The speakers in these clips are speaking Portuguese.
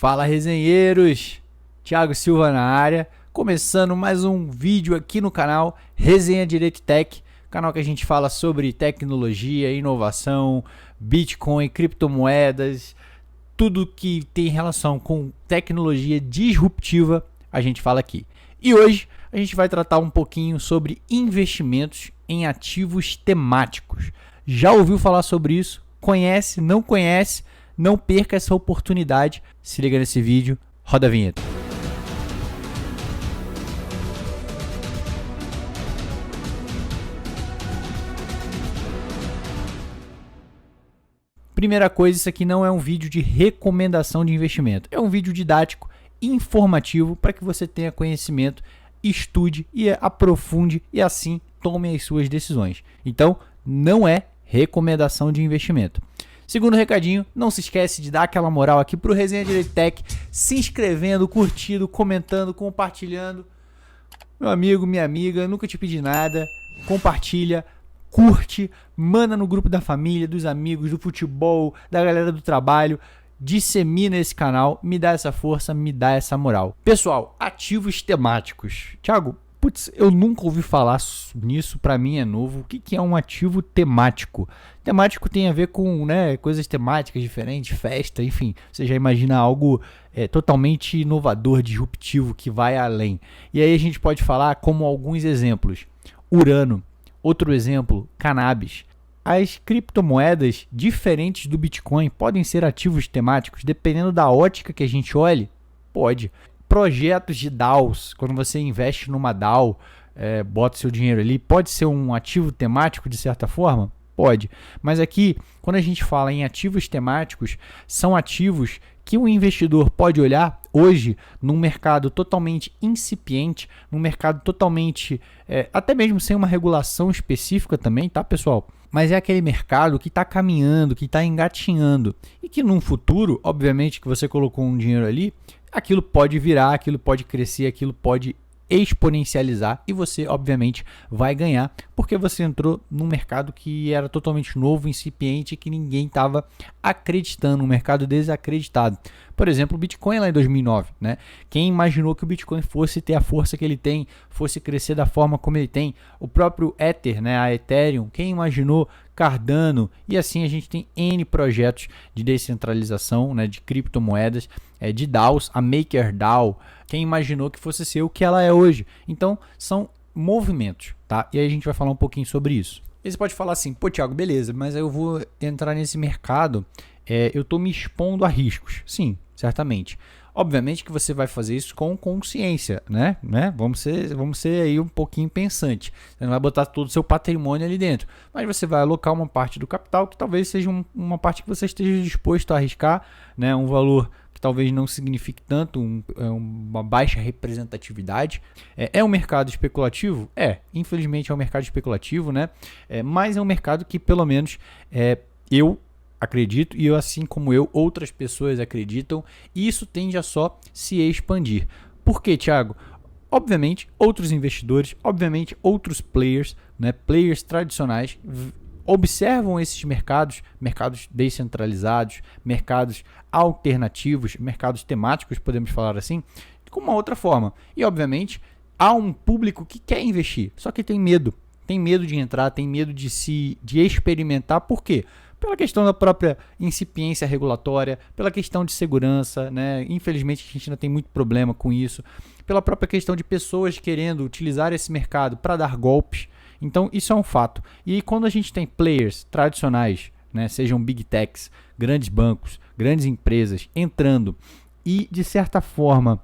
Fala, resenheiros! Thiago Silva na área, começando mais um vídeo aqui no canal Resenha Direito Tech, canal que a gente fala sobre tecnologia, inovação, Bitcoin, criptomoedas, tudo que tem relação com tecnologia disruptiva a gente fala aqui. E hoje a gente vai tratar um pouquinho sobre investimentos em ativos temáticos. Já ouviu falar sobre isso? Conhece? Não conhece? Não perca essa oportunidade. Se liga nesse vídeo, roda a vinheta. Primeira coisa, isso aqui não é um vídeo de recomendação de investimento. É um vídeo didático, informativo, para que você tenha conhecimento, estude e aprofunde e assim tome as suas decisões. Então, não é recomendação de investimento. Segundo recadinho, não se esquece de dar aquela moral aqui pro Resenha Direito Tech, se inscrevendo, curtindo, comentando, compartilhando. Meu amigo, minha amiga, nunca te pedi nada, compartilha, curte, manda no grupo da família, dos amigos, do futebol, da galera do trabalho, dissemina esse canal, me dá essa força, me dá essa moral. Pessoal, ativos temáticos. Thiago, eu nunca ouvi falar nisso, para mim é novo. O que é um ativo temático? Temático tem a ver com, coisas temáticas diferentes, festa, enfim. Você já imagina algo totalmente inovador, disruptivo, que vai além. E aí a gente pode falar como alguns exemplos. Urano, outro exemplo, cannabis. As criptomoedas diferentes do Bitcoin podem ser ativos temáticos, dependendo da ótica que a gente olhe, pode. Projetos de DAOs, quando você investe numa DAO, bota seu dinheiro ali, pode ser um ativo temático de certa forma? Pode. Mas aqui, quando a gente fala em ativos temáticos, são ativos que o investidor pode olhar hoje num mercado totalmente incipiente, num mercado totalmente, até mesmo sem uma regulação específica também, tá, pessoal? Mas é aquele mercado que está caminhando, que está engatinhando e que num futuro, obviamente que você colocou um dinheiro ali, aquilo pode virar, aquilo pode crescer, aquilo pode exponencializar e você, obviamente, vai ganhar porque você entrou num mercado que era totalmente novo, incipiente, que ninguém estava acreditando, um mercado desacreditado. Por exemplo, o Bitcoin lá em 2009, né? Quem imaginou que o Bitcoin fosse ter a força que ele tem, fosse crescer da forma como ele tem? O próprio Ether, né? A Ethereum, quem imaginou? Cardano, e assim a gente tem N projetos de descentralização, né, de criptomoedas, de DAOs, a MakerDAO, quem imaginou que fosse ser o que ela é hoje? Então, são movimentos, tá? E aí a gente vai falar um pouquinho sobre isso. E você pode falar assim, pô, Thiago, beleza, mas eu vou entrar nesse mercado, eu estou me expondo a riscos. Sim, certamente. Obviamente que você vai fazer isso com consciência, né? Vamos ser aí um pouquinho pensante. Você não vai botar todo o seu patrimônio ali dentro, mas você vai alocar uma parte do capital que talvez seja uma parte que você esteja disposto a arriscar, né? Um valor que talvez não signifique tanto, uma baixa representatividade. É um mercado especulativo? Infelizmente é um mercado especulativo, né? Mas é um mercado que pelo menos eu acredito, e assim como eu, outras pessoas acreditam, e isso tende a só se expandir. Por quê, Thiago? Obviamente, outros investidores, obviamente, outros players, né, players tradicionais, observam esses mercados descentralizados, mercados alternativos, mercados temáticos, podemos falar assim, com uma outra forma. E, obviamente, há um público que quer investir, só que tem medo de entrar, tem medo de experimentar. Por quê? Pela questão da própria incipiência regulatória, pela questão de segurança, né? Infelizmente a gente ainda tem muito problema com isso, pela própria questão de pessoas querendo utilizar esse mercado para dar golpes. Então isso é um fato. E aí, quando a gente tem players tradicionais, né, sejam big techs, grandes bancos, grandes empresas entrando e de certa forma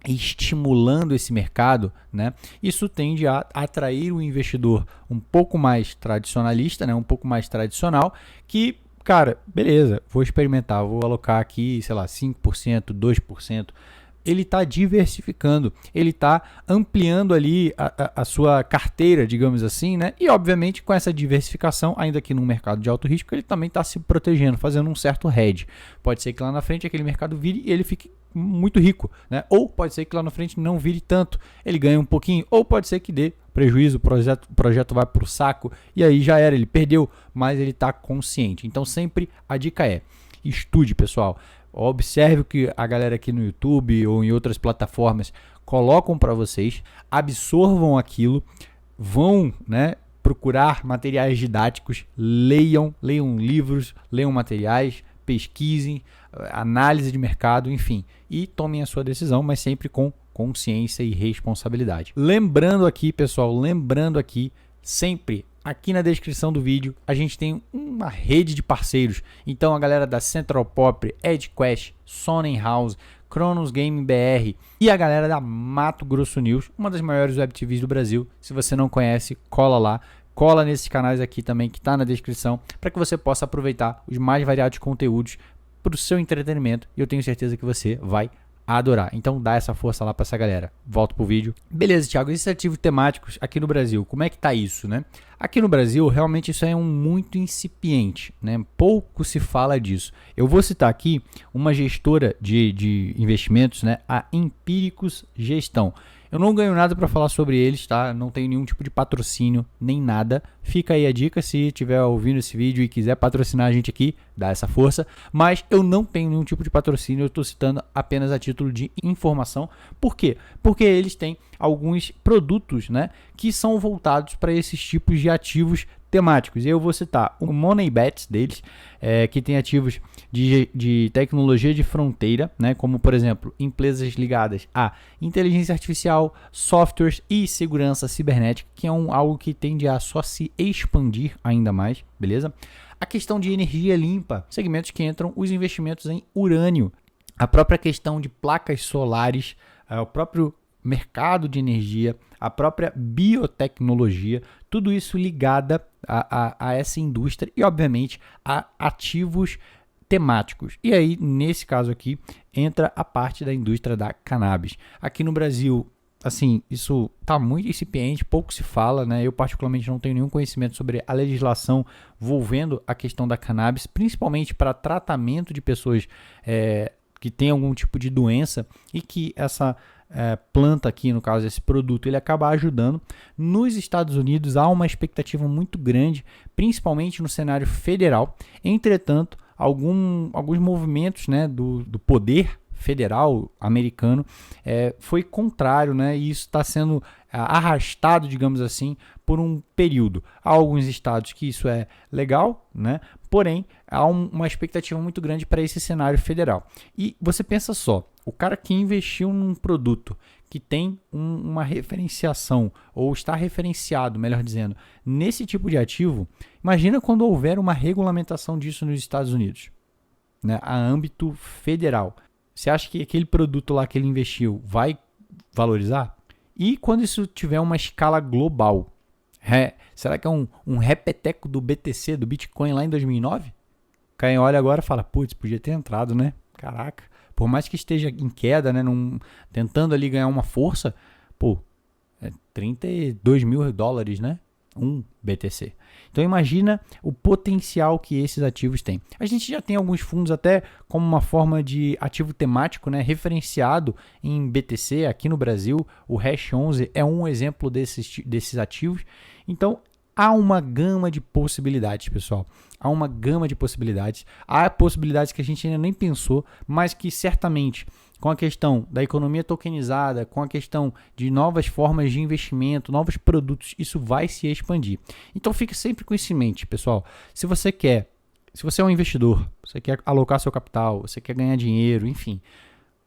estimulando esse mercado, né? Isso tende a atrair o investidor um pouco mais tradicionalista, né? Um pouco mais tradicional, que, cara, beleza, vou experimentar, vou alocar aqui, sei lá, 5%, 2%. Ele está diversificando, ele está ampliando ali a sua carteira, digamos assim, né? E obviamente com essa diversificação, ainda que num mercado de alto risco, ele também está se protegendo, fazendo um certo hedge. Pode ser que lá na frente aquele mercado vire e ele fique muito rico, né? Ou pode ser que lá na frente não vire tanto, ele ganha um pouquinho, ou pode ser que dê prejuízo, o projeto vai para o saco e aí já era, ele perdeu, mas ele está consciente. Então sempre a dica é, estude, pessoal. observe o que a galera aqui no YouTube ou em outras plataformas colocam para vocês, absorvam aquilo, vão, né, procurar materiais didáticos, leiam livros, leiam materiais, pesquisem, análise de mercado, enfim, e tomem a sua decisão, mas sempre com consciência e responsabilidade. Lembrando aqui, pessoal, sempre aqui na descrição do vídeo a gente tem uma rede de parceiros. Então a galera da Central Pop, EdQuest, Sonnen House, Cronos Game BR e a galera da Mato Grosso News, uma das maiores web TVs do Brasil. Se você não conhece, cola lá. Cola nesses canais aqui também que está na descrição para que você possa aproveitar os mais variados conteúdos para o seu entretenimento. E eu tenho certeza que você vai adorar. Então dá essa força lá para essa galera. Volto pro vídeo. Beleza, Thiago, esses ativos temáticos aqui no Brasil, como é que tá isso, né? Aqui no Brasil, realmente isso é muito incipiente, né? Pouco se fala disso. Eu vou citar aqui uma gestora de investimentos, né? A Empíricos Gestão. Eu não ganho nada para falar sobre eles, tá? Não tenho nenhum tipo de patrocínio, nem nada. Fica aí a dica, se estiver ouvindo esse vídeo e quiser patrocinar a gente aqui, dá essa força. Mas eu não tenho nenhum tipo de patrocínio, eu estou citando apenas a título de informação. Por quê? Porque eles têm alguns produtos, né, que são voltados para esses tipos de ativos temáticos. E eu vou citar o Money Bets deles, que tem ativos de tecnologia de fronteira, né, como por exemplo empresas ligadas a inteligência artificial, softwares e segurança cibernética, que é algo que tende a só se expandir ainda mais, beleza? A questão de energia limpa, segmentos que entram os investimentos em urânio, a própria questão de placas solares, o próprio mercado de energia, a própria biotecnologia, tudo isso ligada a essa indústria e, obviamente, a ativos temáticos. E aí, nesse caso aqui, entra a parte da indústria da cannabis. Aqui no Brasil, assim, isso está muito incipiente, pouco se fala, né? Eu particularmente não tenho nenhum conhecimento sobre a legislação envolvendo a questão da cannabis, principalmente para tratamento de pessoas que têm algum tipo de doença e que essa planta aqui, no caso esse produto, ele acaba ajudando. Nos Estados Unidos há uma expectativa muito grande, principalmente no cenário federal. Entretanto, alguns movimentos, né, do poder federal americano foi contrário, né, e isso está sendo arrastado, digamos assim, por um período. Há alguns estados que isso é legal, né, porém há uma expectativa muito grande para esse cenário federal. E você pensa só, o cara que investiu num produto que tem uma referenciação, ou está referenciado, melhor dizendo, nesse tipo de ativo, imagina quando houver uma regulamentação disso nos Estados Unidos, né, a âmbito federal. Você acha que aquele produto lá que ele investiu vai valorizar? E quando isso tiver uma escala global? Será que é um repeteco do BTC, do Bitcoin lá em 2009? Quem olha agora fala, putz, podia ter entrado, né? Caraca, por mais que esteja em queda, né, tentando ali ganhar uma força, pô, é 32 mil dólares, né? Um BTC. Então imagina o potencial que esses ativos têm. A gente já tem alguns fundos até como uma forma de ativo temático, né, referenciado em BTC aqui no Brasil. O Hash 11 é um exemplo desses ativos. Então há uma gama de possibilidades, pessoal. Há uma gama de possibilidades. Há possibilidades que a gente ainda nem pensou, mas que certamente, com a questão da economia tokenizada, com a questão de novas formas de investimento, novos produtos, isso vai se expandir. Então fique sempre com isso em mente, pessoal. Se você é um investidor, você quer alocar seu capital, você quer ganhar dinheiro, enfim,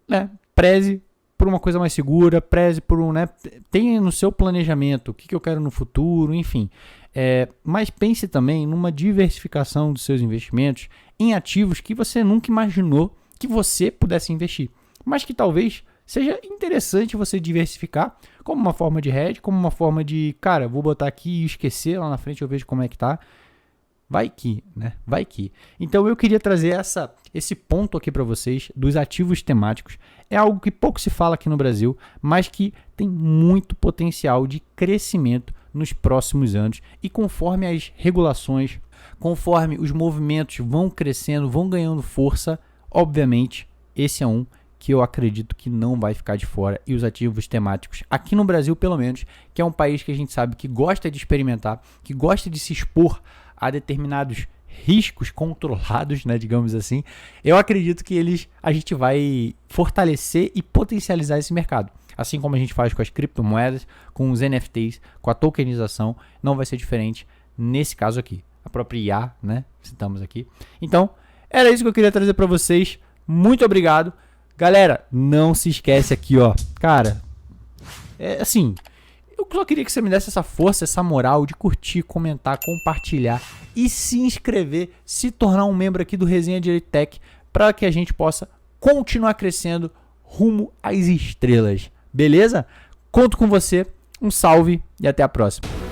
né, preze por uma coisa mais segura, preze por tenha no seu planejamento o que eu quero no futuro, enfim. Mas pense também numa diversificação dos seus investimentos em ativos que você nunca imaginou que você pudesse investir, mas que talvez seja interessante você diversificar como uma forma de hedge, como uma forma de, cara, vou botar aqui e esquecer, lá na frente eu vejo como é que tá. Vai que, né? Vai que. Então eu queria trazer esse ponto aqui para vocês dos ativos temáticos. É algo que pouco se fala aqui no Brasil, mas que tem muito potencial de crescimento nos próximos anos. E conforme as regulações, conforme os movimentos vão crescendo, vão ganhando força, obviamente, esse é um que eu acredito que não vai ficar de fora. E os ativos temáticos, aqui no Brasil pelo menos, que é um país que a gente sabe que gosta de experimentar, que gosta de se expor a determinados riscos controlados, né, digamos assim, eu acredito que a gente vai fortalecer e potencializar esse mercado. Assim como a gente faz com as criptomoedas, com os NFTs, com a tokenização, não vai ser diferente nesse caso aqui. A própria IA, né, citamos aqui. Então, era isso que eu queria trazer para vocês. Muito obrigado. Galera, não se esquece aqui, ó. Cara, assim, eu só queria que você me desse essa força, essa moral de curtir, comentar, compartilhar e se inscrever, se tornar um membro aqui do Resenha Direito Tech para que a gente possa continuar crescendo rumo às estrelas. Beleza? Conto com você. Um salve e até a próxima.